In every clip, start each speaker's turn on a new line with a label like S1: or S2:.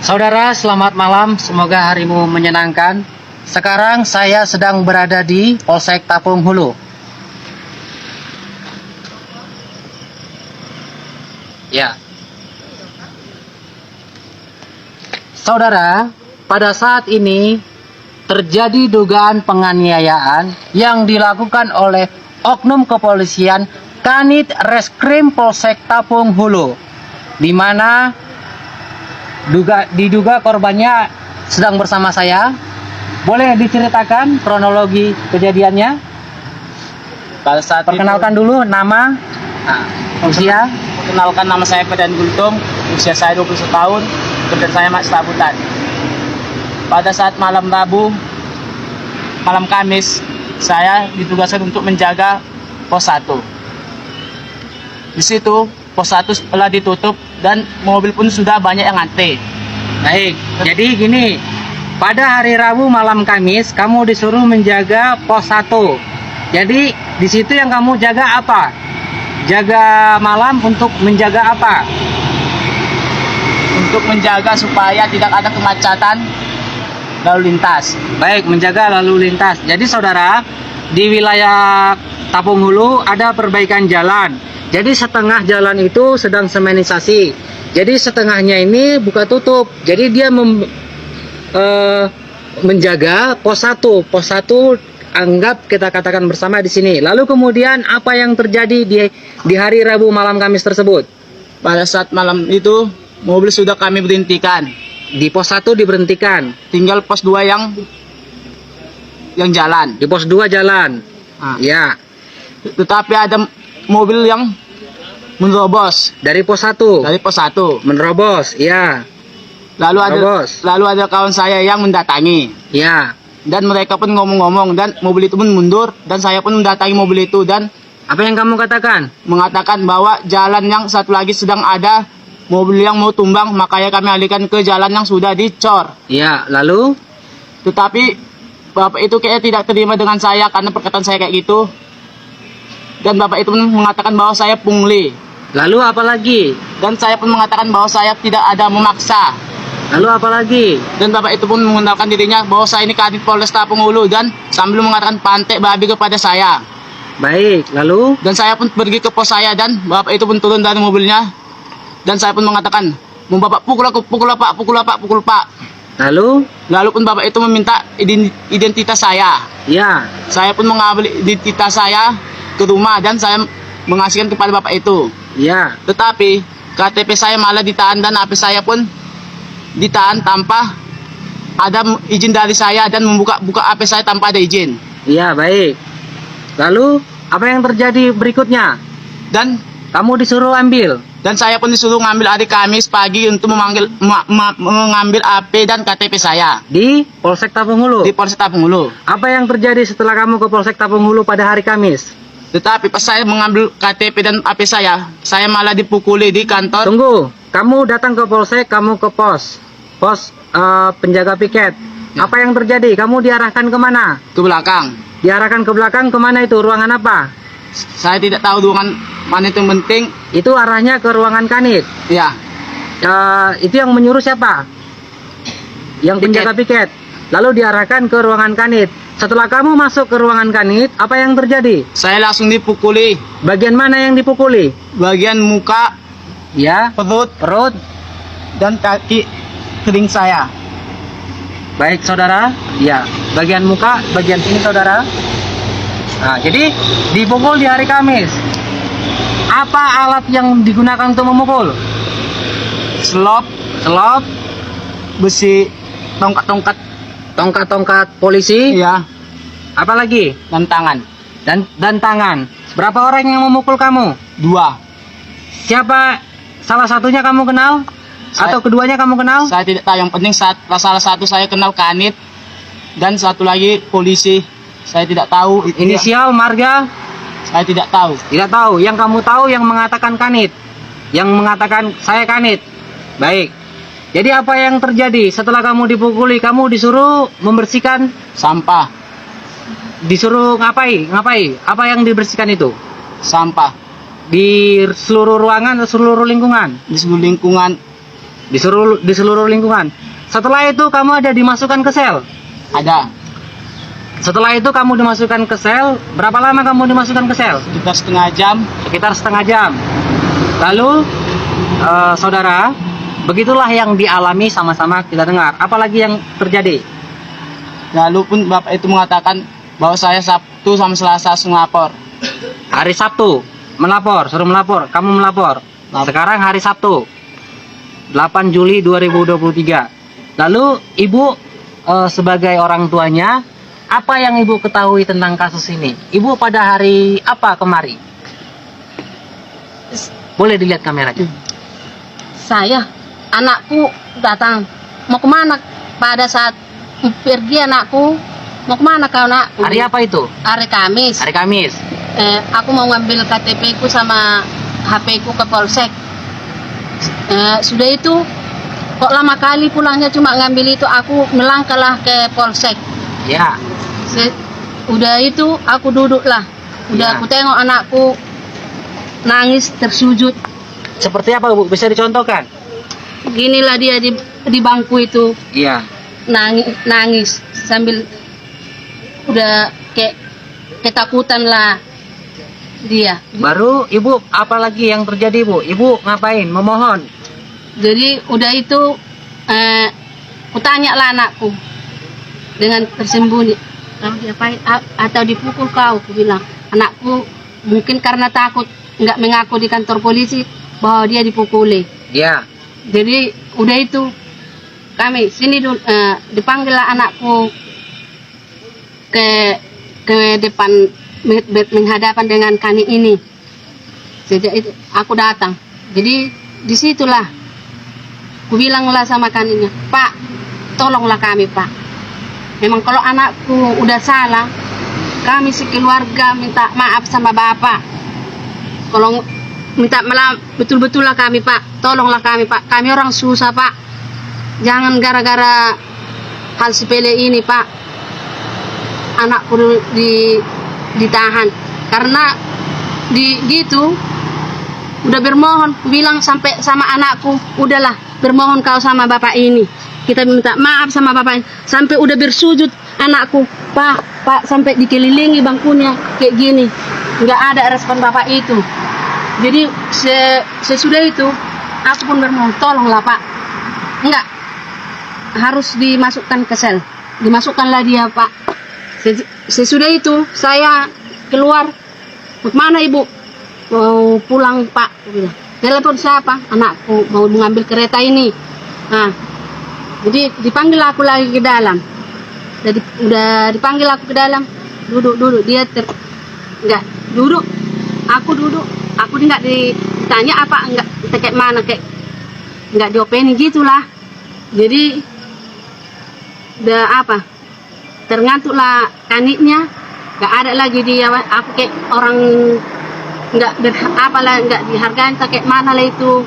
S1: Saudara, selamat malam. Semoga harimu menyenangkan. Sekarang saya sedang berada di Polsek Tapung Hulu. Ya. Saudara, pada saat ini terjadi dugaan penganiayaan yang dilakukan oleh oknum kepolisian Kanit Reskrim Polsek Tapung Hulu, di mana diduga korbannya sedang bersama saya. Boleh diceritakan kronologi kejadiannya?
S2: Pada saat
S1: Perkenalkan dulu nama, usia.
S2: Perkenalkan, nama saya Fedan Gultom, usia saya 21 tahun, kerjaan saya Mas Tabutan. Pada saat malam Kamis, saya ditugaskan untuk menjaga pos 1. Di situ pos 1 telah ditutup dan mobil pun sudah banyak yang antri.
S1: Baik, jadi gini, pada hari Rabu malam Kamis kamu disuruh menjaga pos 1. Jadi di situ yang kamu jaga apa? Jaga malam untuk menjaga apa?
S2: Untuk menjaga supaya tidak ada kemacetan lalu lintas.
S1: Baik, menjaga lalu lintas. Jadi saudara, di wilayah Tapung Hulu ada perbaikan jalan. Jadi setengah jalan itu sedang semenisasi. Jadi setengahnya ini buka tutup. Jadi dia menjaga pos 1. Pos 1 anggap kita katakan bersama di sini. Lalu kemudian apa yang terjadi di hari Rabu malam Kamis tersebut?
S2: Pada saat malam itu mobil sudah kami berhentikan.
S1: Di pos 1 diberhentikan.
S2: Tinggal pos 2 yang jalan.
S1: Di pos 2 jalan. Ya.
S2: Tetapi ada mobil yang menerobos
S1: Dari pos 1.
S2: dari pos 1.
S1: Menerobos, ya.
S2: Lalu ada kawan saya yang mendatangi.
S1: Ya.
S2: Dan mereka pun ngomong-ngomong dan mobil itu pun mundur dan saya pun mendatangi mobil itu dan
S1: Apa yang kamu katakan?
S2: mengatakan bahwa jalan yang satu lagi sedang ada mobil yang mau tumbang, makanya kami alihkan ke jalan yang sudah dicor.
S1: Ya, lalu?
S2: Tetapi bapak itu kayaknya tidak terima dengan saya karena perkataan saya kayak gitu. Dan bapak itu pun mengatakan bahwa saya pungli.
S1: Lalu apa lagi?
S2: Dan saya pun mengatakan bahwa saya tidak ada memaksa.
S1: Lalu apa lagi?
S2: Dan bapak itu pun mengenalkan dirinya bahwa saya ini Kadif Polres Tapung Hulu dan sambil mengatakan pantek babi kepada saya.
S1: Baik, lalu?
S2: Dan saya pun pergi ke pos saya dan bapak itu pun turun dari mobilnya. Dan saya pun mengatakan, mau bapak pukul aku, pukul pak.
S1: Lalu?
S2: Lalu pun bapak itu meminta identitas saya.
S1: Ya.
S2: Saya pun mengambil identitas saya ke rumah dan saya mengasihkan kepada bapak itu.
S1: Ya.
S2: Tetapi KTP saya malah ditahan dan HP saya pun ditahan tanpa ada izin dari saya dan buka HP saya tanpa ada izin.
S1: Ya, baik. Lalu, apa yang terjadi berikutnya?
S2: Dan
S1: Kamu disuruh ambil?
S2: saya pun disuruh ngambil hari Kamis pagi untuk mengambil HP dan KTP saya
S1: Di Polsek Tapung Hulu?
S2: di Polres Tapung Hulu.
S1: Apa yang terjadi setelah kamu ke Polsek Tapung Hulu pada hari Kamis?
S2: Tetapi pas saya mengambil KTP dan HP saya malah dipukuli di kantor.
S1: Tunggu, kamu datang ke Polsek, kamu ke pos penjaga piket.
S2: Ya.
S1: Apa yang terjadi? Kamu diarahkan kemana?
S2: Ke belakang.
S1: Diarahkan ke belakang kemana itu? Ruangan apa?
S2: Saya tidak tahu ruangan mana itu yang penting.
S1: Itu arahnya ke ruangan Kanit.
S2: Ya,
S1: Itu yang menyuruh siapa? Yang penjaga piket. Lalu diarahkan ke ruangan Kanit. Setelah kamu masuk ke ruangan Kanit, apa yang terjadi?
S2: saya langsung dipukuli
S1: Bagian mana yang dipukuli?
S2: bagian muka,
S1: Ya,
S2: perut, dan kaki kering saya.
S1: baik saudara. Ya, bagian muka, bagian sini saudara. Nah, jadi dipukul di hari Kamis. Apa alat yang digunakan untuk memukul?
S2: Selop, besi, tongkat-tongkat,
S1: Tongkat-tongkat polisi.
S2: ya,
S1: Apalagi?
S2: dan tangan.
S1: Dan tangan. Berapa orang yang memukul kamu?
S2: 2.
S1: Siapa? Salah satunya kamu kenal? Atau keduanya kamu kenal?
S2: Saya tidak tahu, yang penting salah satu saya kenal Kanit dan satu lagi polisi. Saya tidak tahu
S1: Inisial, marga?
S2: saya tidak tahu.
S1: Tidak tahu. Yang kamu tahu yang mengatakan Kanit. Yang mengatakan saya Kanit. Baik. Jadi apa yang terjadi setelah kamu dipukuli? Kamu disuruh membersihkan,
S2: Sampah,
S1: disuruh ngapain? Apa yang dibersihkan itu?
S2: sampah
S1: Di seluruh ruangan atau seluruh lingkungan?
S2: di seluruh lingkungan.
S1: di seluruh lingkungan. Setelah itu kamu ada dimasukkan ke sel.
S2: Ada
S1: Setelah itu kamu dimasukkan ke sel. Berapa lama kamu dimasukkan ke sel?
S2: sekitar setengah jam.
S1: Sekitar setengah jam. Lalu saudara, begitulah yang dialami sama-sama kita dengar. Apalagi yang terjadi?
S2: Lalu pun bapak itu mengatakan bahwa saya Sabtu sama Selasa langsung lapor.
S1: Hari Sabtu melapor, suruh melapor, kamu melapor. Sekarang hari Sabtu 8 Juli 2023. Lalu ibu sebagai orang tuanya, apa yang ibu ketahui tentang kasus ini? Ibu pada hari apa kemari? Boleh dilihat kameranya.
S3: Saya, anakku datang. Mau kemana? Pada saat pergi anakku, mau kemana kau nak?
S1: Hari apa itu?
S3: Hari Kamis.
S1: Hari Kamis.
S3: Aku mau ngambil KTP ku sama HP ku ke Polsek. Sudah itu, kok lama kali pulangnya cuma ngambil itu, aku melangkahlah ke Polsek.
S1: Ya.
S3: Udah itu, aku duduklah.
S1: Ya.
S3: Udah aku tengok anakku nangis tersujud.
S1: Seperti apa Bu? Bisa dicontohkan?
S3: Ginilah dia di bangku itu.
S1: Iya.
S3: Nangis sambil udah kayak ketakutan lah dia.
S1: Baru ibu apa lagi yang terjadi Bu? Ibu ngapain? Memohon.
S3: Jadi udah itu kutanya lah anakku dengan tersembunyi, kamu diapain atau dipukul kau? Aku bilang anakku mungkin karena takut nggak mengaku di kantor polisi bahwa dia dipukuli.
S1: Ya.
S3: Jadi udah itu kami sini dulu, dipanggillah anakku ke depan menghadapan dengan kami ini. Sejak itu aku datang. Jadi disitulah aku bilanglah sama kaninya, Pak, tolonglah kami Pak. Memang kalau anakku udah salah, kami sekeluarga minta maaf sama Bapak. Kalau minta maaf betul-betul lah kami Pak, tolonglah kami Pak. Kami orang susah Pak. Jangan gara-gara hal sepele ini Pak, anakku ditahan. Karena gitu udah bermohon, bilang sampai sama anakku, udahlah bermohon kau sama bapak ini, kita minta maaf sama bapak ini. Sampai udah bersujud anakku, Pak sampai dikelilingi bangkunya kayak gini, nggak ada respon bapak itu. Jadi sesudah itu aku pun bermohon, tolonglah Pak, enggak harus dimasukkan ke sel, dimasukkanlah dia Pak. Sesudah itu saya keluar, mana ibu? Mau pulang Pak, telepon siapa? Anakku mau mengambil kereta ini. Nah, jadi dipanggil aku lagi ke dalam. Jadi udah dipanggil aku ke dalam, duduk dia enggak duduk, aku duduk, aku enggak ditanya apa, enggak kayak mana, kayak enggak diopeni gitulah. Jadi udah apa, terngantuklah kaniknya, enggak ada lagi dia. Aku kayak orang nggak dihargai, kayak mana lah itu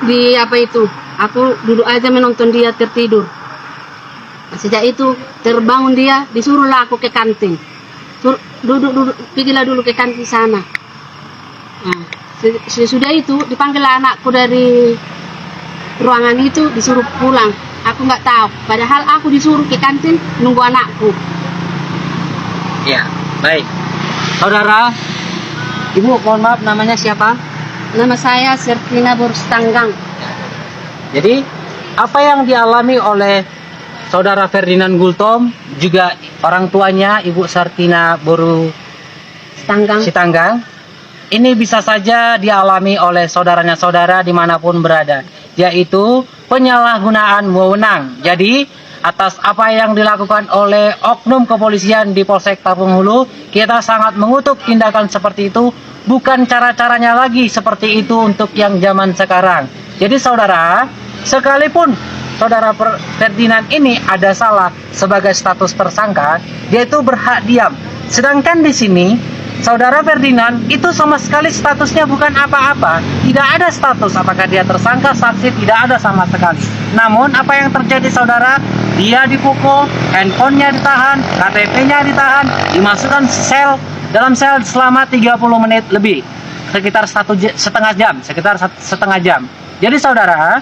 S3: di apa itu, aku duduk aja menonton dia tertidur. Sejak itu terbangun dia, disuruhlah aku ke kantin, duduk pergilah dulu ke kantin sana. Nah, sesudah itu dipanggillah anakku dari ruangan itu, disuruh pulang. Aku nggak tahu, padahal aku disuruh ke kantin nunggu anakku.
S1: Ya, baik. Saudara, Ibu, mohon maaf, namanya siapa?
S3: Nama saya Sertina Borstanggang.
S1: Jadi, apa yang dialami oleh Saudara Ferdinand Gultom, juga orang tuanya Ibu Sertina Boru Sitanggang, ini bisa saja dialami oleh saudaranya saudara dimanapun berada, yaitu penyalahgunaan wewenang. Jadi, atas apa yang dilakukan oleh oknum kepolisian di Polsek Tapung Hulu, kita sangat mengutuk tindakan seperti itu. Bukan cara-caranya lagi seperti itu untuk yang zaman sekarang. Jadi saudara, sekalipun saudara Ferdinand ini ada salah sebagai status tersangka, dia itu berhak diam. Sedangkan di sini saudara Ferdinand itu sama sekali statusnya bukan apa-apa, tidak ada status apakah dia tersangka, saksi, tidak ada sama sekali. Namun apa yang terjadi saudara, dia dipukul, handphonenya ditahan, KTP-nya ditahan, dimasukkan dalam sel selama 30 menit lebih, sekitar setengah jam. Jadi saudara,